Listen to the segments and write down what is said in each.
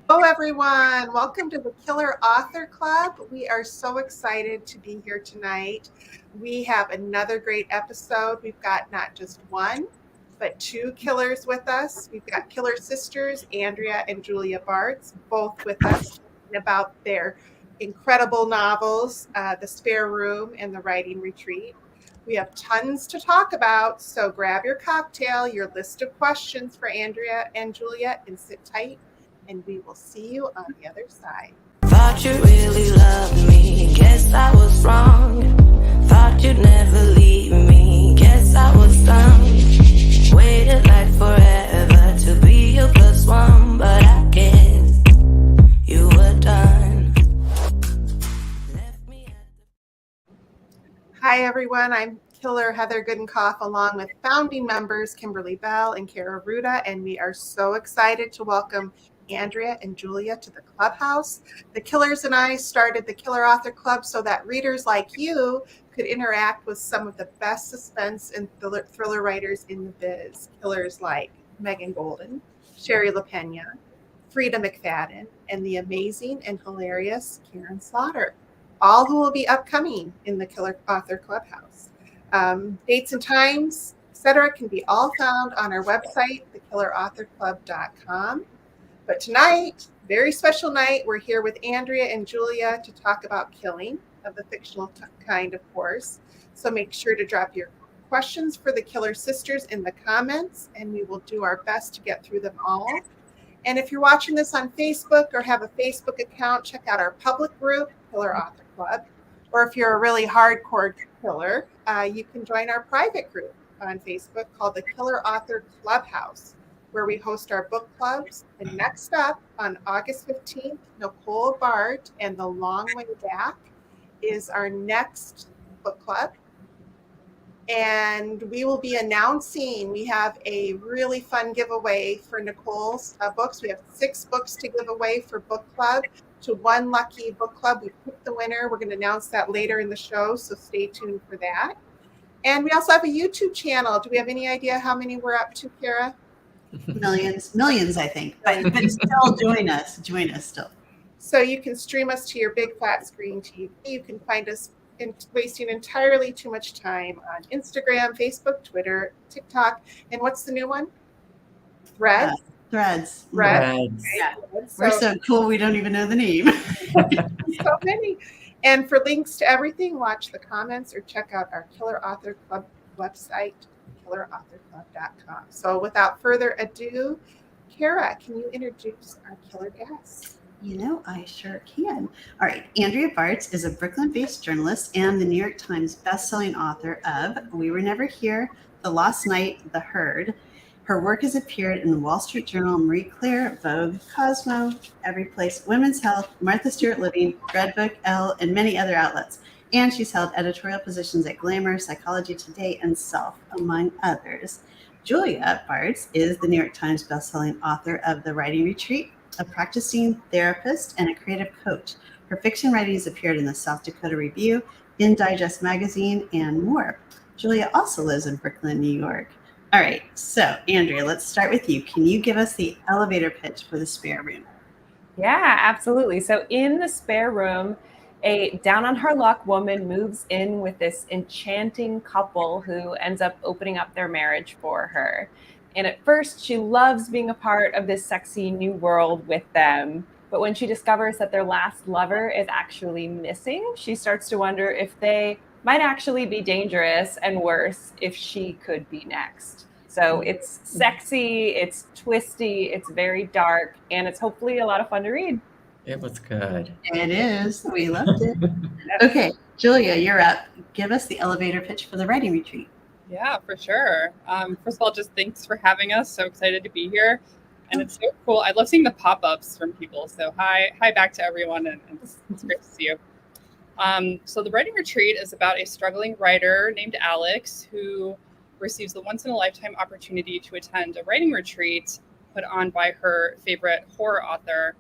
Hello, everyone. Welcome to the Killer Author Club. We are so excited to be here tonight. We have another great episode. We've got not just one, but two killers with us. We've got killer sisters, Andrea and Julia Bartz, both with us, talking about their incredible novels, The Spare Room and The Writing Retreat. We have tons to talk about, so grab your cocktail, your list of questions for Andrea and Julia, and sit tight, and we will see you on the other side. Thought you really loved me, guess I was wrong. Thought you'd never leave me, guess I was dumb. Waited like forever to be your plus one, but I guess you were done. Hi, everyone. I'm Killer Heather Goodenkoff, along with founding members Kimberly Bell and Kara Ruda, and we are so excited to welcome Andrea and Julia to the clubhouse. The Killers and I started the Killer Author Club so that readers like you could interact with some of the best suspense and thriller writers in the biz. Killers like Megan Golden, Sherry LaPena, Frida McFadden, and the amazing and hilarious Karen Slaughter, all who will be upcoming in the Killer Author Clubhouse. Dates and times, etc., can be all found on our website, thekillerauthorclub.com. But tonight, very special night, we're here with Andrea and Julia to talk about killing, of the fictional kind, of course. So make sure to drop your questions for the Killer Sisters in the comments, and we will do our best to get through them all. And if you're watching this on Facebook or have a Facebook account, check out our public group, Killer Author Club. Or if you're a really hardcore killer, you can join our private group on Facebook called the Killer Author Clubhouse, where we host our book clubs. And next up, on August 15th, Nicole Bart and The Long Way Back is our next book club. And we will be announcing, we have a really fun giveaway for Nicole's books. We have 6 books to give away for book club to one lucky book club. We picked the winner. We're going to announce that later in the show, so stay tuned for that. And we also have a YouTube channel. Do we have any idea how many we're up to, Kara? Millions, I think. But still join us still. So you can stream us to your big flat screen TV. You can find us wasting entirely too much time on Instagram, Facebook, Twitter, TikTok, and what's the new one? Threads. Threads. Yeah. We're so cool we don't even know the name. So many. And for links to everything, watch the comments or check out our Killer Author Club website, killerauthorclub.com. So without further ado, Kara, can you introduce our killer guests? I sure can. All right. Andrea Bartz is a Brooklyn-based journalist and the New York Times bestselling author of We Were Never Here, The Lost Night, The Herd. Her work has appeared in the Wall Street Journal, Marie Claire, Vogue, Cosmo, Every Place, Women's Health, Martha Stewart Living, Redbook, Elle, and many other outlets. And she's held editorial positions at Glamour, Psychology Today, and Self, among others. Julia Bartz is the New York Times bestselling author of The Writing Retreat, a practicing therapist and a creative coach. Her fiction writings appeared in the South Dakota Review, in Digest Magazine, and more. Julia also lives in Brooklyn, New York. All right, so Andrea, let's start with you. Can you give us the elevator pitch for The Spare Room? Yeah, absolutely. So in The Spare Room, a down-on-her-luck woman moves in with this enchanting couple who ends up opening up their marriage for her. And at first, she loves being a part of this sexy new world with them. But when she discovers that their last lover is actually missing, she starts to wonder if they might actually be dangerous, and worse, if she could be next. So it's sexy, it's twisty, it's very dark, and it's hopefully a lot of fun to read. It was good. It is. We loved it. Okay, Julia, you're up. Give us the elevator pitch for The Writing Retreat. Yeah, for sure. First of all, just thanks for having us. So excited to be here. And it's so cool. I love seeing the pop-ups from people. So hi back to everyone. And it's great to see you. So The Writing Retreat is about a struggling writer named Alex who receives the once-in-a-lifetime opportunity to attend a writing retreat put on by her favorite horror author.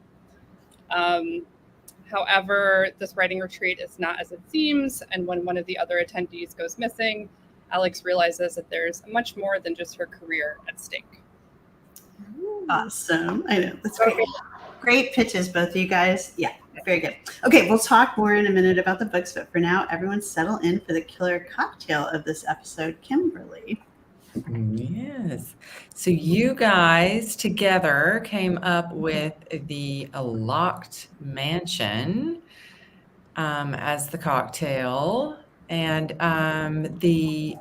However, this writing retreat is not as it seems. And when one of the other attendees goes missing, Alex realizes that there's much more than just her career at stake. Awesome. I know. That's great. Great pitches, both of you guys. Yeah, very good. Okay, we'll talk more in a minute about the books, but for now, everyone settle in for the killer cocktail of this episode, Kimberly. Yes. So you guys together came up with the Locked Mansion as the cocktail. And the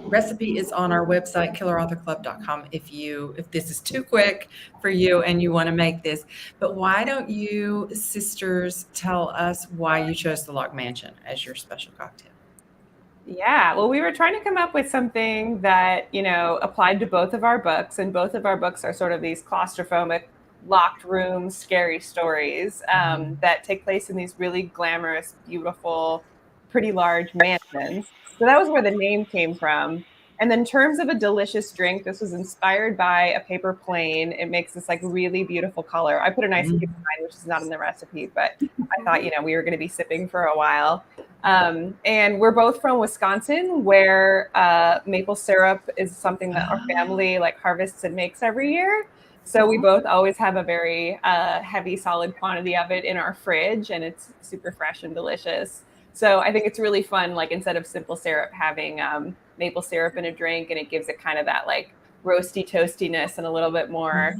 recipe is on our website, killerauthorclub.com, if this is too quick for you and you want to make this. But why don't you sisters tell us why you chose the Locked Mansion as your special cocktail? Yeah, well, we were trying to come up with something that, applied to both of our books, and both of our books are sort of these claustrophobic, locked rooms, scary stories that take place in these really glamorous, beautiful, pretty large mansions. So that was where the name came from. And then in terms of a delicious drink, this was inspired by a paper plane. It makes this like really beautiful color. I put a nice cube of mine, which is not in the recipe, but I thought, we were going to be sipping for a while. And we're both from Wisconsin, where maple syrup is something that our family like harvests and makes every year. So we both always have a very heavy, solid quantity of it in our fridge, and it's super fresh and delicious. So I think it's really fun, like instead of simple syrup, having maple syrup in a drink, and it gives it kind of that like roasty toastiness and a little bit more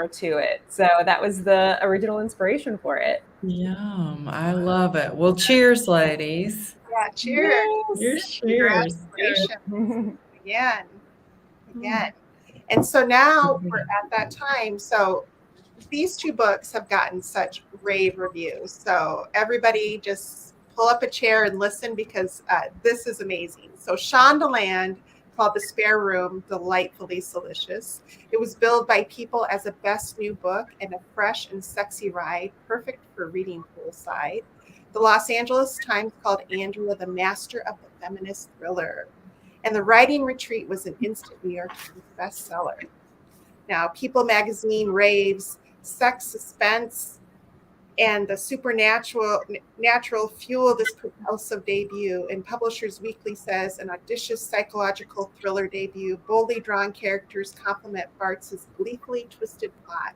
to it. So that was the original inspiration for it. Yum. I love it. Well, cheers, ladies. Yeah, cheers. Cheers. Again. And so now we're at that time. So these two books have gotten such rave reviews. So everybody just pull up a chair and listen, because this is amazing. So Shondaland called The Spare Room delightfully delicious. It was billed by People as a best new book and a fresh and sexy ride, perfect for reading poolside. The Los Angeles Times called Andrea the master of the feminist thriller. And the writing retreat was an instant New York Times bestseller. Now, People magazine raves sex, suspense, and the natural fuel this propulsive debut. And Publishers Weekly says an audacious psychological thriller debut. Boldly drawn characters complement Bartz's gleefully twisted plot.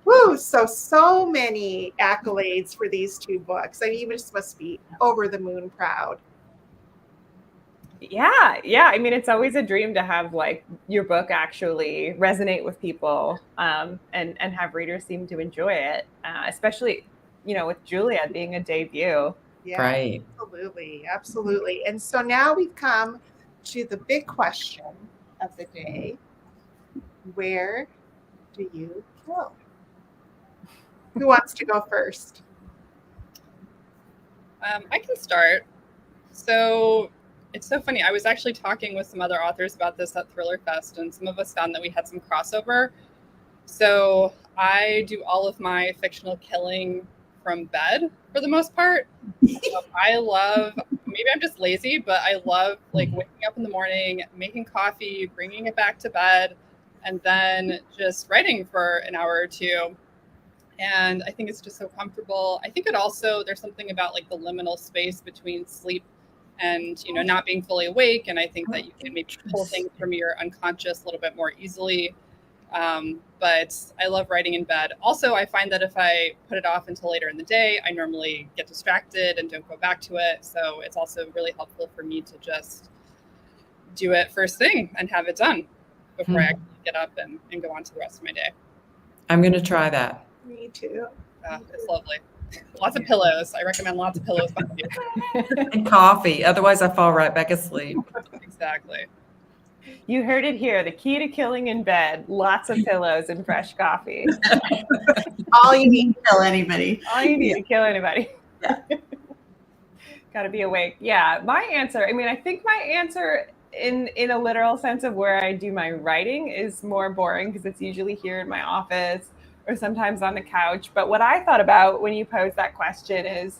Woo! So many accolades for these two books. I mean, you just must be over the moon proud. Yeah. I mean, it's always a dream to have like your book actually resonate with people and have readers seem to enjoy it, especially, with Julia being a debut. Yeah, right. Absolutely. And so now we've come to the big question of the day. Where do you kill? Who wants to go first? I can start. So it's so funny. I was actually talking with some other authors about this at Thriller Fest, and some of us found that we had some crossover. So I do all of my fictional killing from bed for the most part. I love, maybe I'm just lazy, but I love like waking up in the morning, making coffee, bringing it back to bed, and then just writing for an hour or two. And I think it's just so comfortable. I think it also, there's something about like the liminal space between sleep and, not being fully awake. And I think that you can maybe pull things from your unconscious a little bit more easily. But I love writing in bed. Also, I find that if I put it off until later in the day, I normally get distracted and don't go back to it. So it's also really helpful for me to just do it first thing and have it done before I actually get up and go on to the rest of my day. I'm going to try that. Me too. It's lovely. Lots of pillows. I recommend lots of pillows behind you. And coffee. Otherwise, I fall right back asleep. Exactly. You heard it here. The key to killing in bed: lots of pillows and fresh coffee. All you need to kill anybody. All you need to kill anybody. Yeah. Got to be awake. Yeah. My answer. I mean, I think my answer in a literal sense of where I do my writing is more boring, because it's usually here in my office or sometimes on the couch. But what I thought about when you posed that question is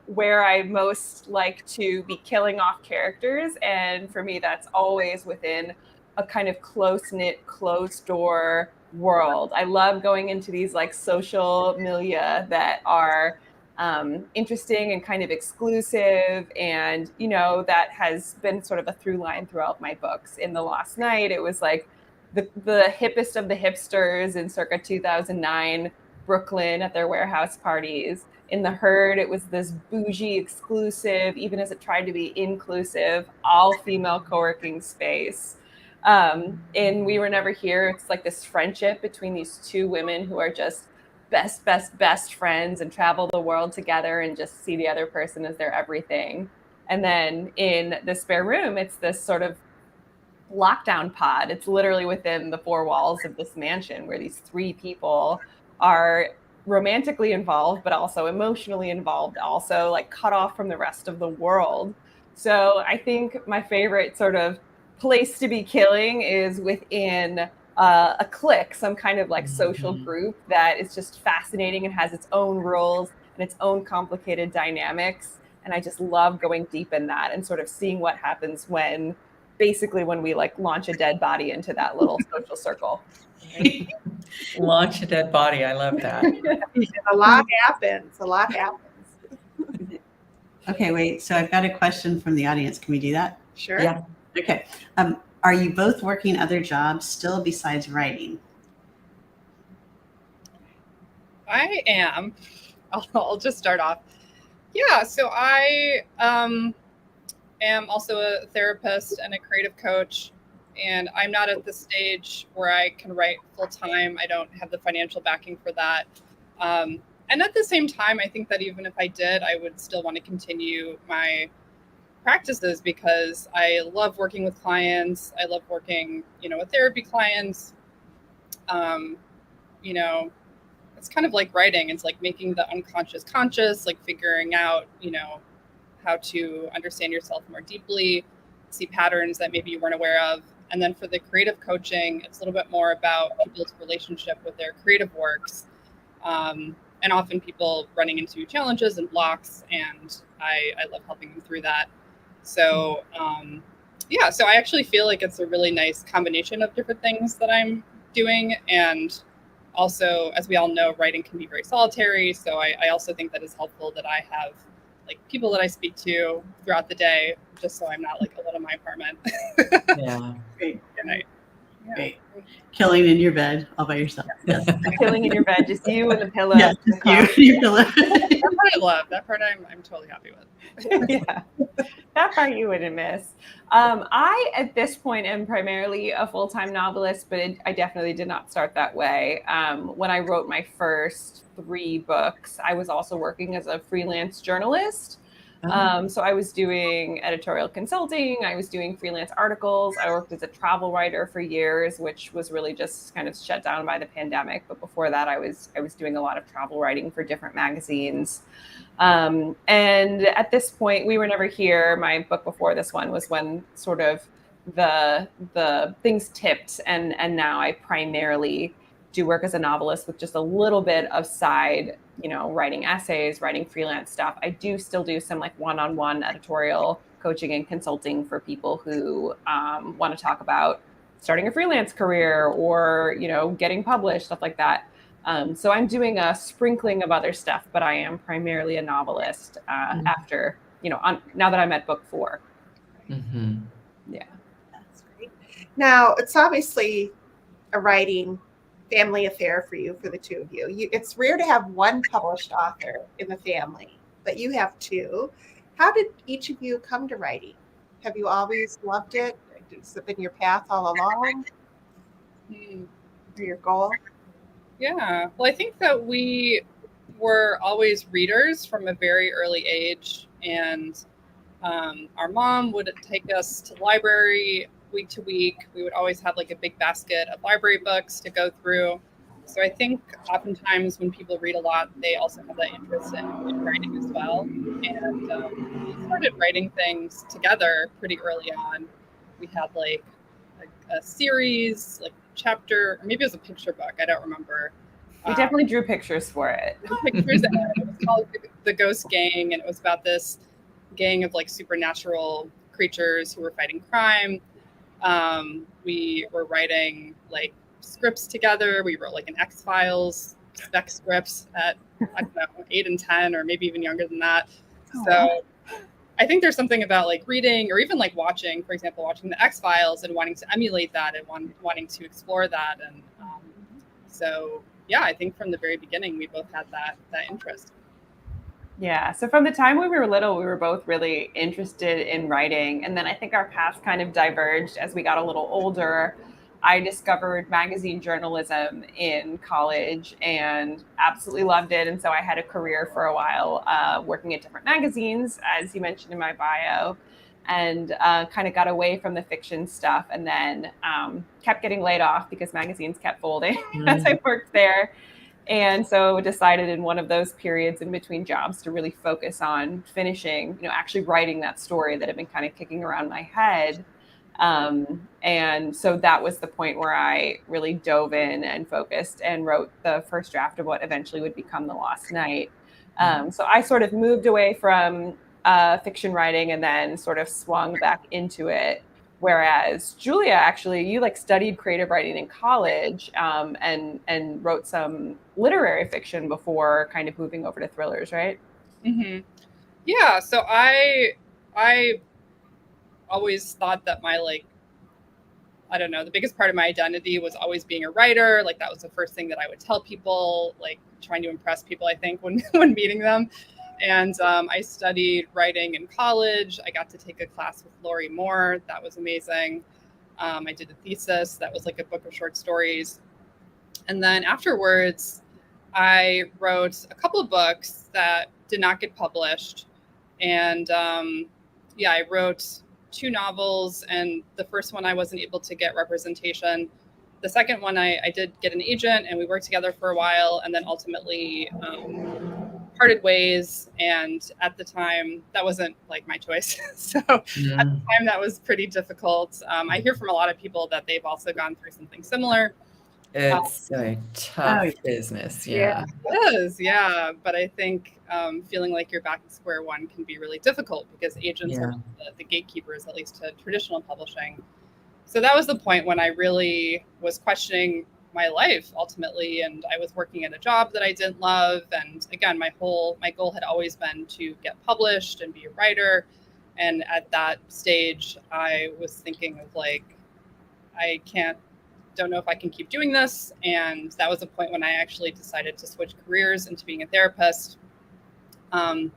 where I most like to be killing off characters. And for me, that's always within a kind of close-knit, closed-door world. I love going into these like social milieu that are interesting and kind of exclusive. And, that has been sort of a through line throughout my books. In The Lost Night, it was like the hippest of the hipsters in circa 2009 Brooklyn at their warehouse parties. In the Herd, it was this bougie, exclusive, even as it tried to be inclusive, all female co-working space. In We Were Never Here, it's like this friendship between these two women who are just best friends and travel the world together and just see the other person as their everything. And then in The Spare Room, it's this sort of lockdown pod. It's literally within the four walls of this mansion where these three people are romantically involved, but also emotionally involved, also like cut off from the rest of the world. So I think my favorite sort of place to be killing is within a clique, some kind of like social group that is just fascinating and has its own rules and its own complicated dynamics. And I just love going deep in that and sort of seeing what happens when we like launch a dead body into that little social circle. Right? Launch a dead body. I love that. A lot happens. Okay, wait. So I've got a question from the audience. Can we do that? Sure. Yeah. Okay. Are you both working other jobs still besides writing? I am. I'll just start off. Yeah, so I am also a therapist and a creative coach, and I'm not at the stage where I can write full time. I don't have the financial backing for that. And at the same time, I think that even if I did, I would still want to continue my practices because I love working with clients. I love working, with therapy clients. It's kind of like writing. It's like making the unconscious conscious, like figuring out, how to understand yourself more deeply, see patterns that maybe you weren't aware of. And then for the creative coaching, it's a little bit more about people's relationship with their creative works. And often people running into challenges and blocks, and I love helping them through that. So, so I actually feel like it's a really nice combination of different things that I'm doing. And also, as we all know, writing can be very solitary. So I also think that it's helpful that I have like people that I speak to throughout the day, just so I'm not like alone in my apartment. Yeah. Great. Good night. Yeah. Great. Killing in your bed all by yourself. Yes. Killing in your bed, just you and the pillow. Yes, just you and your pillow. That part I love. That part I'm totally happy with. Yeah, that part you wouldn't miss. I, at this point, am primarily a full-time novelist, but I definitely did not start that way. When I wrote my first 3 books, I was also working as a freelance journalist. So I was doing editorial consulting. I was doing freelance articles. I worked as a travel writer for years, which was really just kind of shut down by the pandemic. But before that, I was doing a lot of travel writing for different magazines. And at this point, We Were Never Here, my book before this one, was when sort of the things tipped. And now I primarily do work as a novelist with just a little bit of side, writing essays, writing freelance stuff. I do still do some like one-on-one editorial coaching and consulting for people who want to talk about starting a freelance career or, getting published, stuff like that. So I'm doing a sprinkling of other stuff, but I am primarily a novelist after, now that I'm at book 4. Mm-hmm. Yeah. That's great. Now, it's obviously a writing family affair for you, for the two of you. It's rare to have one published author in the family, but you have 2. How did each of you come to writing? Have you always loved it? Has it been your path all along? Or your goal? Yeah. Well, I think that we were always readers from a very early age, and our mom would take us to the library week to week. We would always have like a big basket of library books to go through. So I think oftentimes when people read a lot, they also have that interest in writing as well. And we started writing things together pretty early on. We had like a series, like chapter, or maybe it was a picture book. I don't remember. We definitely drew pictures for it. Pictures. It was called The Ghost Gang, and it was about this gang of like supernatural creatures who were fighting crime. We were writing like scripts together. We wrote like an X-Files spec scripts at, I don't know, 8 and 10, or maybe even younger than that. So I think there's something about like reading or even like watching, for example, watching the X-Files and wanting to emulate that and wanting to explore that. And so, yeah, I think from the very beginning, we both had that interest. Yeah. So from the time we were little, we were both really interested in writing. And then I think our paths kind of diverged as we got a little older. I discovered magazine journalism in college and absolutely loved it. And so I had a career for a while working at different magazines, as you mentioned in my bio, and kind of got away from the fiction stuff and then kept getting laid off because magazines kept folding as I worked there. And so decided in one of those periods in between jobs to really focus on finishing, actually writing that story that had been kind of kicking around my head. And so that was the point where I really dove in and focused and wrote the first draft of what eventually would become The Lost Night. So I sort of moved away from fiction writing and then sort of swung back into it. Whereas Julia, actually, you like studied creative writing in college and wrote some literary fiction before kind of moving over to thrillers, right? Mm-hmm. Yeah. So I always thought that my I don't know, the biggest part of my identity was always being a writer. Like that was the first thing that I would tell people, like trying to impress people, I think, when meeting them. And I studied writing in college. I got to take a class with Lori Moore. That was amazing. I did a thesis that was like a book of short stories. And then afterwards, I wrote a couple of books that did not get published. And I wrote 2 novels. And the first one, I wasn't able to get representation. The second one, I did get an agent and we worked together for a while. And then ultimately parted ways. And at the time, that wasn't like my choice. So at the time, that was pretty difficult. I hear from a lot of people that they've also gone through something similar. It's a tough business. Yeah. It is. Yeah. But I think feeling like you're back at square one can be really difficult because agents are the gatekeepers, at least to traditional publishing. So that was the point when I really was questioning my life ultimately. And I was working at a job that I didn't love. And again, my goal had always been to get published and be a writer. And at that stage, I was thinking of like, don't know if I can keep doing this. And that was a point when I actually decided to switch careers into being a therapist. And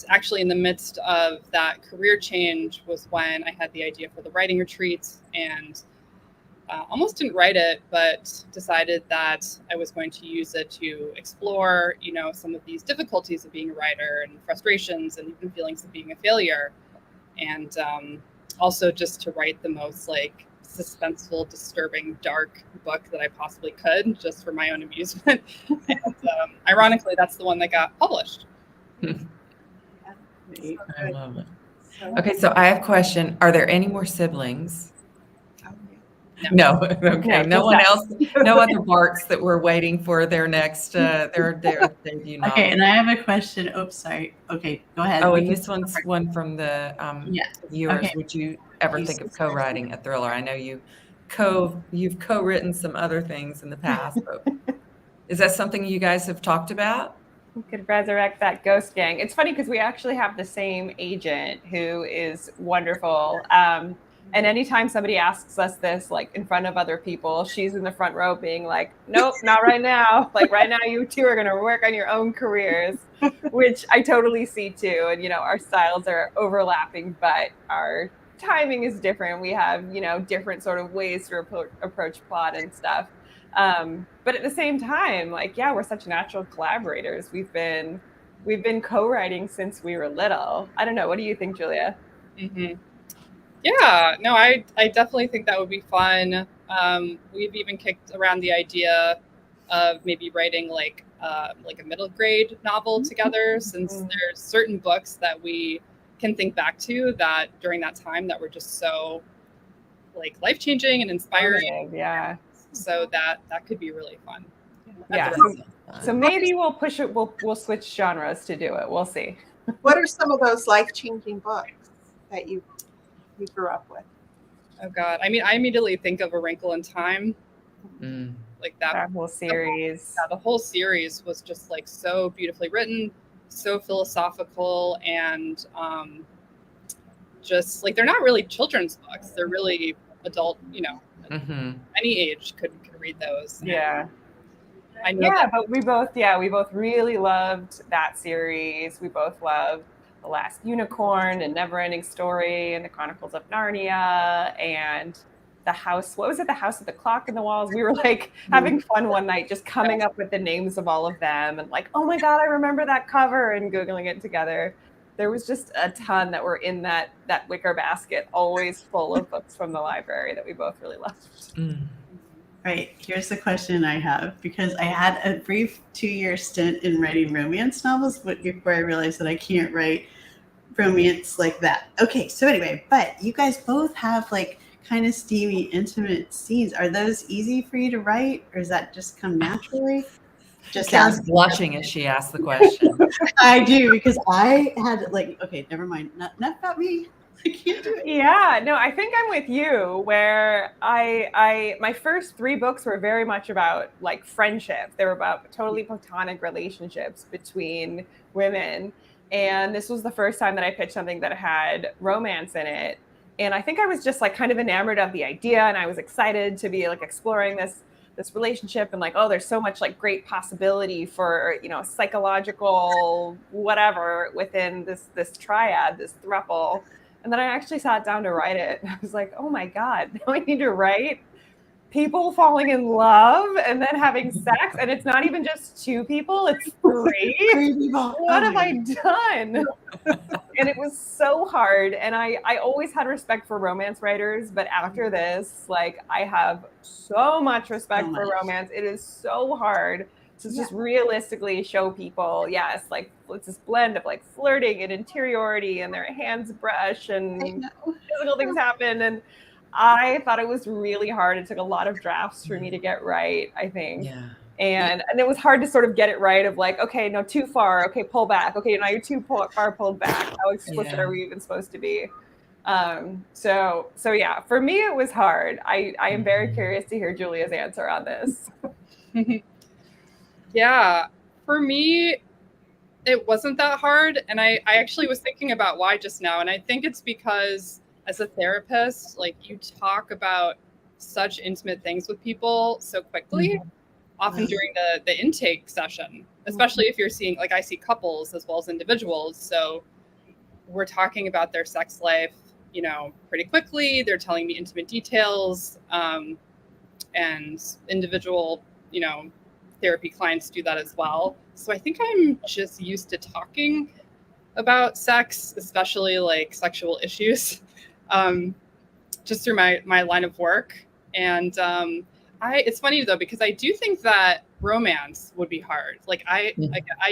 actually in the midst of that career change was when I had the idea for the writing retreat and almost didn't write it, but decided that I was going to use it to explore, some of these difficulties of being a writer and frustrations and even feelings of being a failure. And also just to write the most suspenseful, disturbing, dark book that I possibly could, just for my own amusement. And ironically, that's the one that got published. I love it. Okay, so I have a question. Are there any more siblings? No. Okay. No one else. No other Bartz that we're waiting for their next their debut novel. Okay, and I have a question. Oops, sorry. Okay, go ahead. Oh, and this one's one from the viewers. Okay. Would you ever think of co-writing a thriller? I know you've co-written some other things in the past, but is that something you guys have talked about? We could resurrect that ghost gang. It's funny because we actually have the same agent who is wonderful. And anytime somebody asks us this, like in front of other people, she's in the front row being like, nope, not right now. Like right now, you two are going to work on your own careers, which I totally see too. And, our styles are overlapping, but our timing is different. We have, different sort of ways to approach plot and stuff. But at the same time, we're such natural collaborators. We've been co-writing since we were little. I don't know. What do you think, Julia? Mm-hmm. Yeah, no, I definitely think that would be fun. We've even kicked around the idea of maybe writing like a middle grade novel together, since there's certain books that we can think back to that during that time that were just so life-changing and inspiring. Yeah. So that could be really fun. Yeah. So maybe we'll push it. We'll switch genres to do it. We'll see. What are some of those life-changing books that you grew up with? Oh God. I mean, I immediately think of A Wrinkle in Time. That whole series. The whole series was just so beautifully written. so philosophical and just like they're not really children's books. They're really adult, any age could read those. Yeah. I know but we both really loved that series. We both loved The Last Unicorn and Neverending Story and The Chronicles of Narnia and the house. What was it? The House of the Clock in the Walls. We were like having fun one night, just coming up with the names of all of them and like, oh my God, I remember that cover, and Googling it together. There was just a ton that were in that wicker basket, always full of books from the library that we both really loved. Right. Here's the question I have, because I had a brief 2-year stint in writing romance novels before I realized that I can't write romance like that. Okay. So anyway, but you guys both have like kind of steamy, intimate scenes. Are those easy for you to write, or does that just come naturally? Just Karen's blushing as she asked the question. I do, because I had like, okay, never mind. Not about me. I can't do it. Yeah, no, I think I'm with you, where my first 3 books were very much about like friendship. They were about totally platonic relationships between women. And this was the first time that I pitched something that had romance in it. And I think I was just like kind of enamored of the idea, and I was excited to be like exploring this relationship, and like, oh, there's so much like great possibility for, psychological whatever within this triad, this throuple. And then I actually sat down to write it. I was like, oh my God, now I need to write people falling in love and then having sex. And it's not even just 2 people, it's 3. What have I done? And it was so hard. And I always had respect for romance writers. But after this, like, I have so much respect for romance. It is so hard to just realistically show people, yes, like it's this blend of like flirting and interiority, and their hands brush and physical things happen. And I thought it was really hard. It took a lot of drafts for me to get right, I think. Yeah. And it was hard to sort of get it right of like, okay, no, too far. Okay, pull back. Okay, now you're too far pulled back. How explicit are we even supposed to be? So yeah, for me, it was hard. I am very curious to hear Julia's answer on this. Yeah, for me, it wasn't that hard. And I actually was thinking about why just now. And I think it's because as a therapist, like you talk about such intimate things with people so quickly, often during the intake session, especially if you're seeing, like I see couples as well as individuals. So we're talking about their sex life, pretty quickly. They're telling me intimate details, and individual, therapy clients do that as well. So I think I'm just used to talking about sex, especially like sexual issues, just through my line of work. And it's funny though, because I do think that romance would be hard. Like I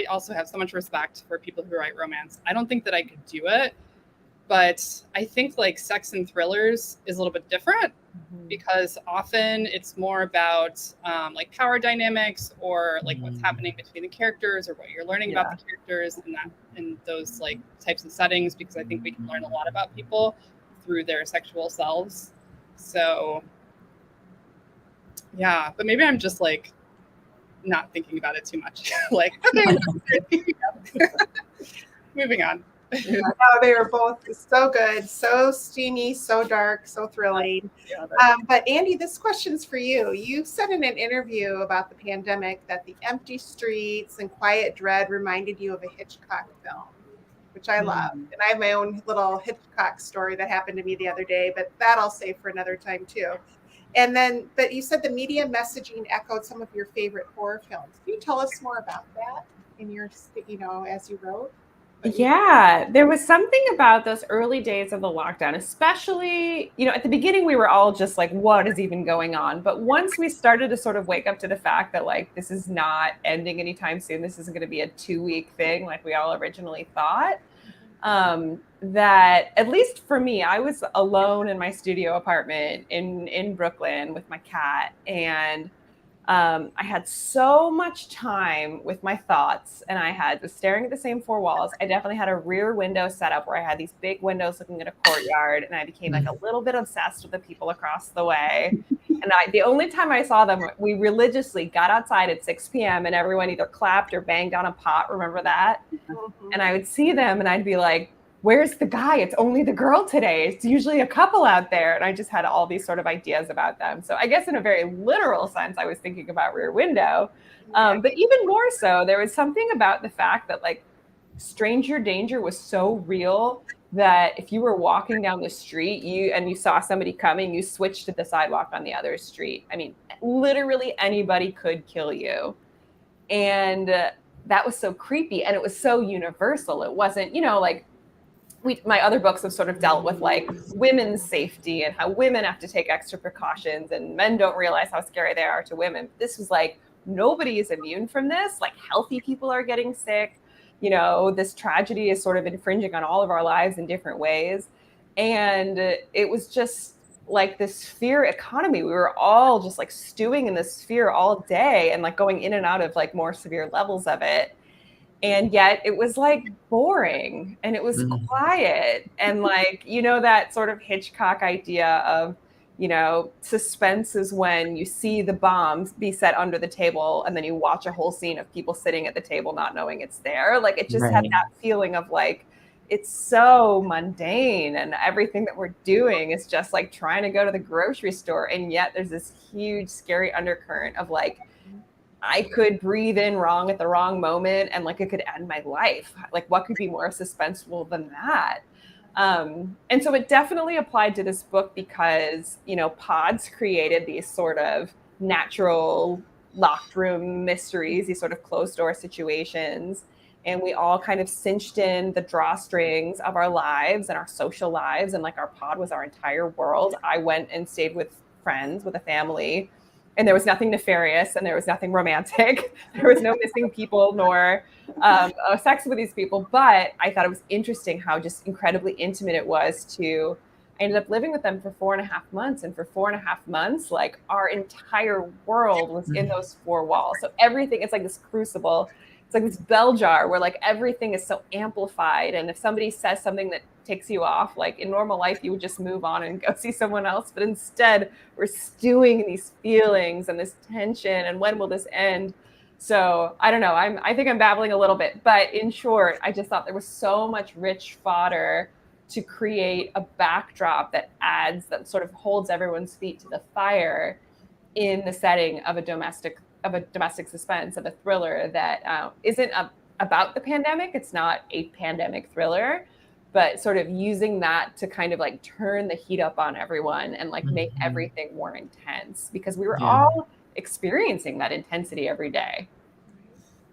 also have so much respect for people who write romance. I don't think that I could do it, but I think like sex and thrillers is a little bit different. Because often it's more about like power dynamics, or like what's happening between the characters, or what you're learning about the characters in those like types of settings, because I think we can learn a lot about people through their sexual selves. So yeah, but maybe I'm just like not thinking about it too much. Like, okay, moving on. No, they were both so good, so steamy, so dark, so thrilling. But Andy, this question's for you. You said in an interview about the pandemic that the empty streets and quiet dread reminded you of a Hitchcock film, which I love. And I have my own little Hitchcock story that happened to me the other day, but that I'll save for another time too. But you said the media messaging echoed some of your favorite horror films. Can you tell us more about that in your, as you wrote? Yeah, there was something about those early days of the lockdown, especially, at the beginning, we were all just like, what is even going on? But once we started to sort of wake up to the fact that like, this is not ending anytime soon, this isn't going to be a 2-week thing like we all originally thought, that at least for me, I was alone in my studio apartment in Brooklyn with my cat, and I had so much time with my thoughts, and I was staring at the same 4 walls. I definitely had a rear window set up where I had these big windows looking at a courtyard, and I became like a little bit obsessed with the people across the way. And And the only time I saw them, we religiously got outside at 6 p.m. and everyone either clapped or banged on a pot. Remember that? Mhm. And I would see them and I'd be like, where's the guy? It's only the girl today. It's usually a couple out there. And I just had all these sort of ideas about them. So I guess in a very literal sense, I was thinking about Rear Window. But even more so, there was something about the fact that like stranger danger was so real that if you were walking down the street you saw somebody coming, you switched to the sidewalk on the other street. I mean, literally anybody could kill you. And that was so creepy. And it was so universal. It wasn't, like my other books have sort of dealt with like women's safety and how women have to take extra precautions and men don't realize how scary they are to women. This was like, nobody is immune from this. Like healthy people are getting sick. This tragedy is sort of infringing on all of our lives in different ways. And it was just like this fear economy. We were all just like stewing in this fear all day and like going in and out of like more severe levels of it. And yet it was like boring and it was quiet. And like, that sort of Hitchcock idea of, suspense is when you see the bombs be set under the table and then you watch a whole scene of people sitting at the table not knowing it's there. Like it just had that feeling of like, it's so mundane and everything that we're doing is just like trying to go to the grocery store. And yet there's this huge, scary undercurrent of like, I could breathe in wrong at the wrong moment and like it could end my life. Like what could be more suspenseful than that? And so it definitely applied to this book because, Pods created these sort of natural locked room mysteries, these sort of closed door situations. And we all kind of cinched in the drawstrings of our lives and our social lives. And like our pod was our entire world. I went and stayed with friends, with a family. And there was nothing nefarious and there was nothing romantic. There was no missing people nor sex with these people. But I thought it was interesting how just incredibly intimate it was I ended up living with them for 4.5 months. And for 4.5 months, like our entire world was in those four walls. So everything, it's like this crucible. It's like this bell jar where like everything is so amplified. And if somebody says something that takes you off, like in normal life, you would just move on and go see someone else. But instead, we're stewing in these feelings and this tension. And when will this end? So I don't know. I think I'm babbling a little bit. But in short, I just thought there was so much rich fodder to create a backdrop that sort of holds everyone's feet to the fire in the setting of a domestic suspense, of a thriller that isn't about the pandemic. It's not a pandemic thriller, but sort of using that to kind of like turn the heat up on everyone and like make everything more intense because we were all experiencing that intensity every day.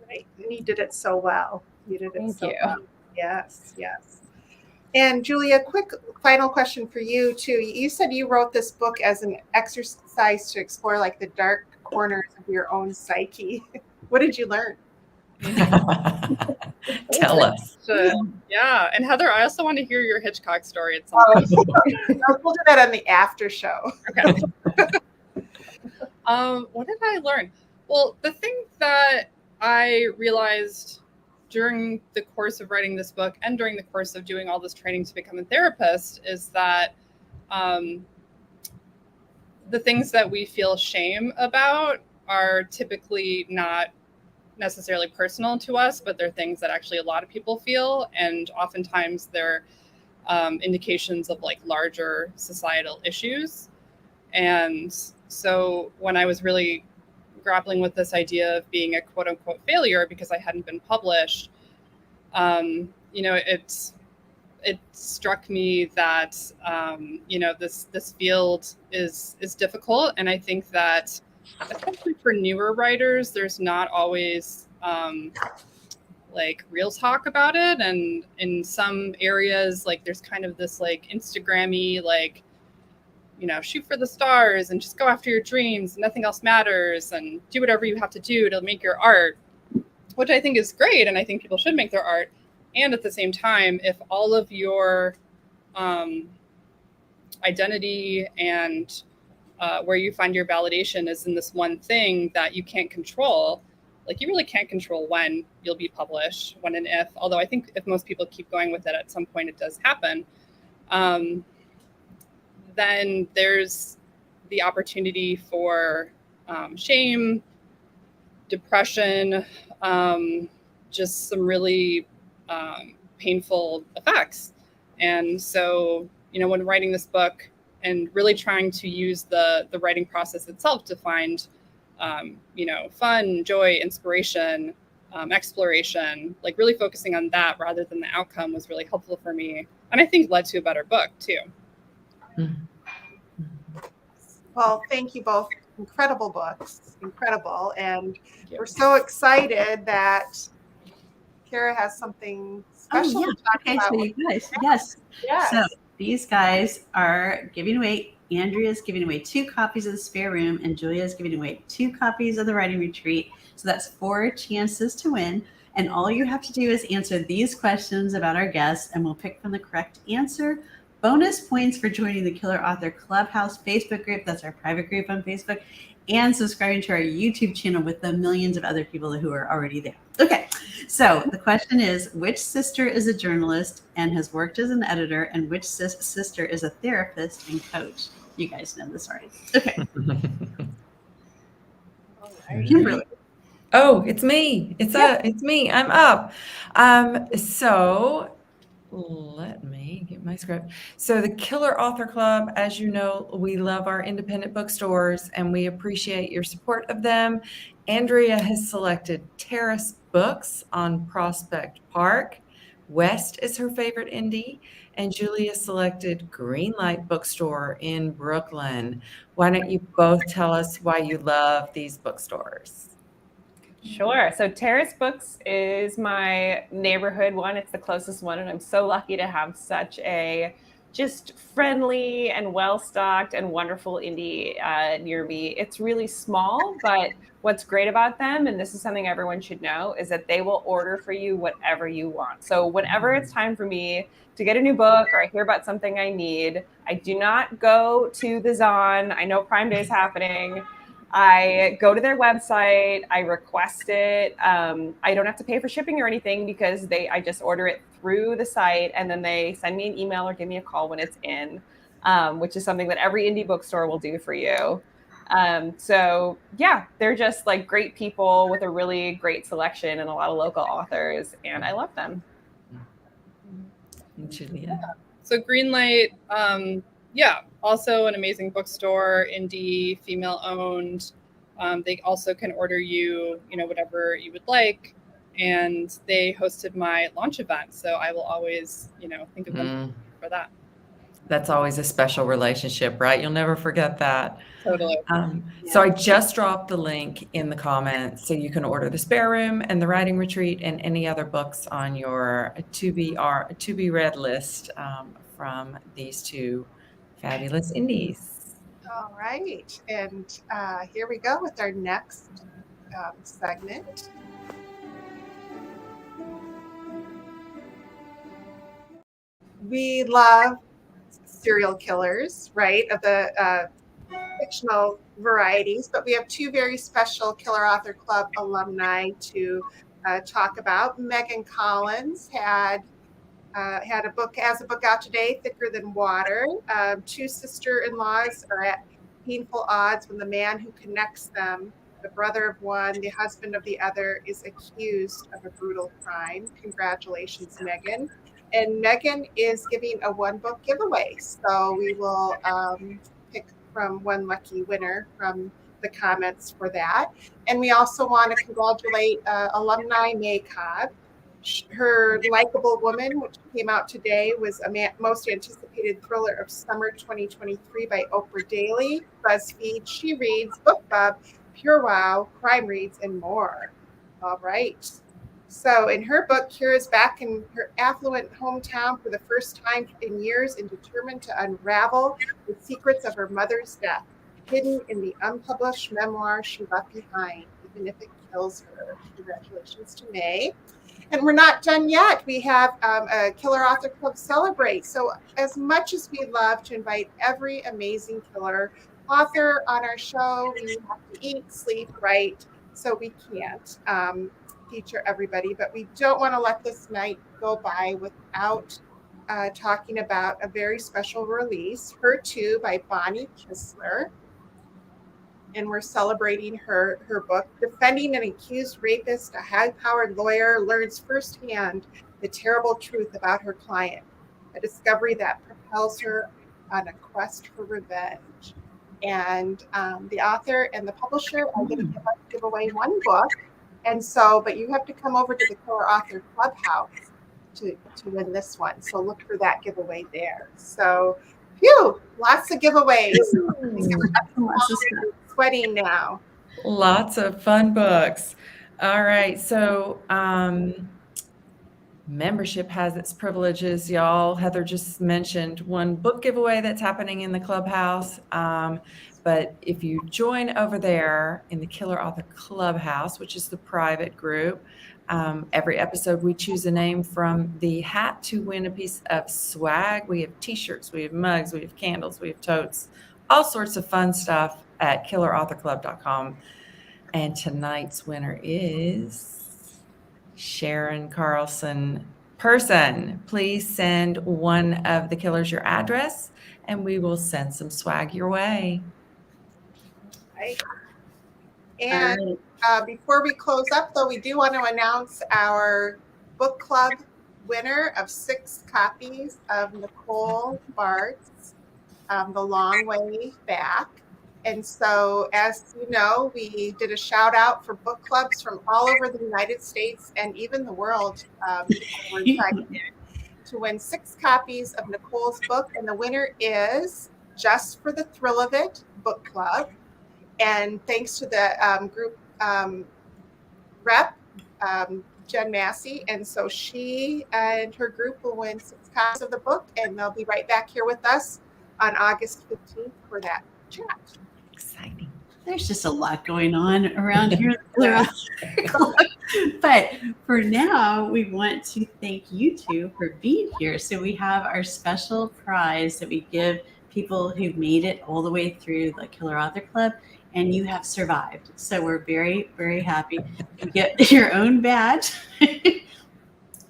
Right. And you did it so well. Thank you. Well. Yes. And Julia, quick final question for you too. You said you wrote this book as an exercise to explore like the dark corners of your own psyche. What did you learn? Tell us. Yeah. And Heather, I also want to hear your Hitchcock story at some point. We'll do that on the after show. Okay. What did I learn? Well, the thing that I realized during the course of writing this book and during the course of doing all this training to become a therapist is that the things that we feel shame about are typically not necessarily personal to us, but they're things that actually a lot of people feel. And oftentimes they're indications of like larger societal issues. And so when I was really grappling with this idea of being a quote unquote failure because I hadn't been published, it struck me that, this field is difficult. And I think that especially for newer writers, there's not always like real talk about it. And in some areas, like there's kind of this like Instagram-y, like, shoot for the stars and just go after your dreams. Nothing else matters and do whatever you have to do to make your art, which I think is great. And I think people should make their art. And at the same time, if all of your identity and where you find your validation is in this one thing that you can't control, like you really can't control when you'll be published, when and if, although I think if most people keep going with it, at some point it does happen. Then there's the opportunity for shame, depression, just some really painful effects. And so, when writing this book and really trying to use the writing process itself to find, fun, joy, inspiration, exploration, like really focusing on that rather than the outcome was really helpful for me. And I think led to a better book too. Well, thank you both. Incredible books, incredible. And we're so excited that Kara has something special to talk about. So you guys, yes. So these guys are giving away, Andrea's giving away 2 copies of The Spare Room, and Julia's giving away 2 copies of The Writing Retreat. So that's 4 chances to win. And all you have to do is answer these questions about our guests, and we'll pick from the correct answer. Bonus points for joining the Killer Author Clubhouse Facebook group. That's our private group on Facebook. And subscribing to our YouTube channel with the millions of other people who are already there. Okay, so the question is, which sister is a journalist and has worked as an editor, and which sister is a therapist and coach? You guys know this already. Okay. Kimberly. Oh, it's me. It's me. I'm up. So let me get my script. So the Killer Author Club, as you know, we love our independent bookstores and we appreciate your support of them. Andrea has selected Terrace Books on Prospect Park. West is her favorite indie. And Julia selected Greenlight Bookstore in Brooklyn. Why don't you both tell us why you love these bookstores? Sure. So Terrace Books is my neighborhood one. It's the closest one. And I'm so lucky to have such a just friendly and well-stocked and wonderful indie near me. It's really small, but what's great about them, and this is something everyone should know, is that they will order for you whatever you want. So whenever it's time for me to get a new book or I hear about something I need, I do not go to the Zon. I know Prime Day is happening. I go to their website, I request it. I don't have to pay for shipping or anything because I just order it through the site and then they send me an email or give me a call when it's in, which is something that every indie bookstore will do for you. So yeah, they're just like great people with a really great selection and a lot of local authors, and I love them. Julia. So Greenlight, also an amazing bookstore, indie, female owned. They also can order you, whatever you would like. And they hosted my launch event. So I will always, think of them for that. That's always a special relationship, right? You'll never forget that. Totally. So I just dropped the link in the comments so you can order The Spare Room and The Writing Retreat and any other books on your to be read list from these 2 fabulous indies. All right. And here we go with our next segment. We love serial killers, right, of the fictional varieties, but we have 2 very special Killer Author Club alumni to talk about. Megan Collins had a book out today, Thicker Than Water. 2 sister-in-laws are at painful odds when the man who connects them, the brother of one, the husband of the other, is accused of a brutal crime. Congratulations, Megan. And Megan is giving a 1-book giveaway. So we will pick from one lucky winner from the comments for that. And we also want to congratulate alumni May Cobb. Her Likeable Woman, which came out today, was a most anticipated thriller of summer 2023 by Oprah Daily, BuzzFeed, She Reads, BookBub, Pure Wow, Crime Reads, and more. All right. So in her book, Kira is back in her affluent hometown for the first time in years and determined to unravel the secrets of her mother's death, hidden in the unpublished memoir she left behind, even if it kills her. Congratulations to May. And we're not done yet. We have a Killer Author Club Celebrate. So as much as we love to invite every amazing killer author on our show, we have to eat, sleep, write, so we can't feature everybody. But we don't want to let this night go by without talking about a very special release, Her Too by Bonnie Kistler. and we're celebrating her book. Defending an accused rapist, a high-powered lawyer learns firsthand the terrible truth about her client, a discovery that propels her on a quest for revenge. And the author and the publisher are going to give away one book. And so, but you have to come over to the Killer Author Clubhouse to win this one. So look for that giveaway there. So, phew, lots of giveaways. Sweating now. Lots of fun books. All right. So, membership has its privileges, y'all. Heather just mentioned one book giveaway that's happening in the clubhouse. But if you join over there in the Killer Author Clubhouse, which is the private group, every episode we choose a name from the hat to win a piece of swag. We have t-shirts, we have mugs, we have candles, we have totes, all sorts of fun stuff at killerauthorclub.com. And tonight's winner is Sharon Carlson Person. Please send one of the killers your address and we will send some swag your way. Right. And before we close up, though, we do want to announce our book club winner of 6 copies of Nicole Bartz, The Long Way Back. And so, as you know, we did a shout out for book clubs from all over the United States and even the world. We're excited to win 6 copies of Nicole's book. And the winner is Just for the Thrill of It Book Club. And thanks to the group rep, Jen Massey. And so she and her group will win 6 copies of the book, and they'll be right back here with us on August 15th for that chat. Exciting. There's just a lot going on around here. But for now, we want to thank you two for being here. So we have our special prize that we give people who made it all the way through the Killer Author Club, and you have survived. So we're very, very happy. You get your own badge. And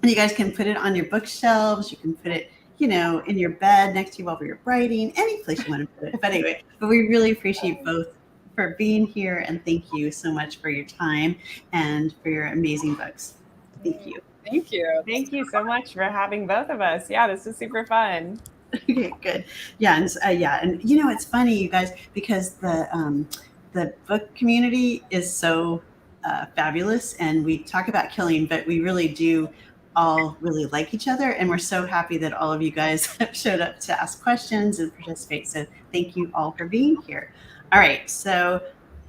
you guys can put it on your bookshelves. You can put it, in your bed next to you while you're writing, any place you want to put it. But anyway, we really appreciate both for being here, and thank you so much for your time and for your amazing books. Thank you. Thank you. Thank you so much for having both of us. Yeah, this is super fun. Okay, good. Yeah, and it's funny, you guys, because the book community is so fabulous, and we talk about killing, but we really do all really like each other, and we're so happy that all of you guys have showed up to ask questions and participate. So thank you all for being here. All right, so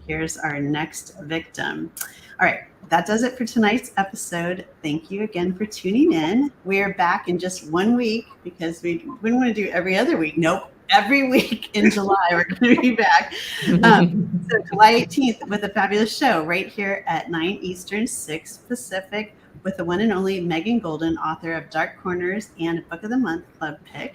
here's our next victim. All right, that does it for tonight's episode. Thank you again for tuning in. We're back in just 1 week because we didn't want to do every other week. Nope. Every week in July, we're going to be back. So July 18th with a fabulous show right here at 9 Eastern, 6 Pacific with the one and only Megan Golden, author of Dark Corners and Book of the Month Club Pick.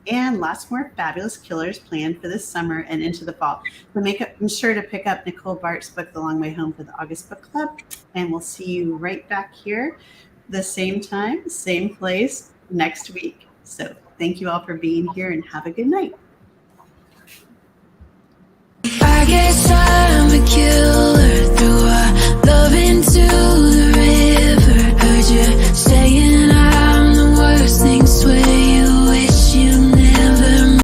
And lots more fabulous killers planned for this summer and into the fall. So be sure to pick up Nicole Bartz's book, The Long Way Home, for the August book club. And we'll see you right back here the same time, same place next week. So thank you all for being here and have a good night. I guess I'm a killer.